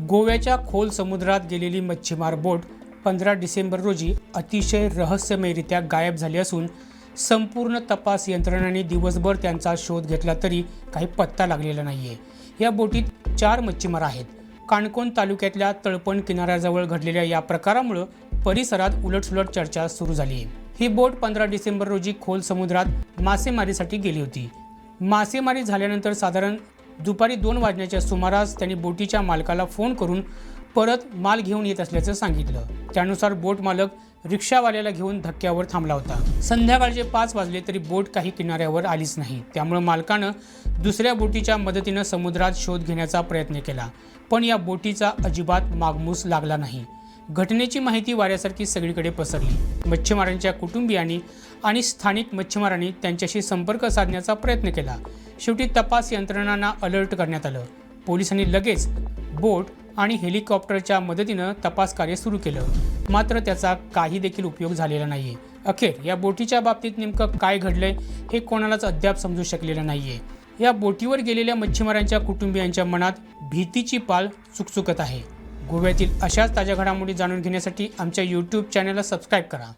गोव्याच्या खोल समुद्रात गेलेली मच्छीमार बोट 15 डिसेंबर रोजी अतिशय रहस्यमयरित्या गायब झाली असून संपूर्ण तपास यंत्रणांनी दिवसभर त्यांचा शोध घेतला तरी काही पत्ता लागलेला नाहीये। या बोटीत 4 मच्छीमार आहेत। काणकोण तालुक्यातल्या तळपण किनाऱ्याजवळ घडलेल्या या प्रकारामुळे परिसरात उलटसुलट चर्चा सुरू झाली आहे। ही बोट 15 डिसेंबर रोजी खोल समुद्रात मासेमारीसाठी गेली होती। मासेमारी झाल्यानंतर साधारण दुपारी 2 वाजण्याच्या सुमारास त्यांनी बोटीच्या मालकाला फोन करून परत माल घेऊन येत असल्याचं सांगितलं। त्यानुसार बोट मालक रिक्षावाल्याला घेऊन धक्क्यावर थांबला होता। संध्याकाळचे 5 वाजले तरी बोट काही किनाऱ्यावर आलीच नाही। त्यामुळे मालकानं दुसऱ्या बोटीच्या मदतीनं समुद्रात शोध घेण्याचा प्रयत्न केला, पण या बोटीचा अजिबात मागमूस लागला नाही। घटनेची माहिती वाऱ्यासारखी सगळीकडे पसरली। मच्छीमारांच्या कुटुंबियांनी आणि स्थानिक मच्छीमारांनी त्यांच्याशी संपर्क साधण्याचा प्रयत्न केला। शेवटी तपास यंत्रणांना अलर्ट करण्यात आलं। पोलिसांनी लगेच बोट आणि हेलिकॉप्टरच्या मदतीनं तपास कार्य सुरू केलं, मात्र त्याचा काही देखील उपयोग झालेला नाहीये। अखेर या बोटीच्या बाबतीत नेमकं काय घडलंय हे कोणालाच अद्याप समजू शकलेलं नाहीये। या बोटीवर गेलेल्या मच्छीमारांच्या कुटुंबियांच्या मनात भीतीची पाल चुकचुकत आहे। गोव्यातील अशाच ताज्या घडामोडी जाणून घेण्यासाठी आमच्या YouTube चॅनलला सबस्क्राईब करा।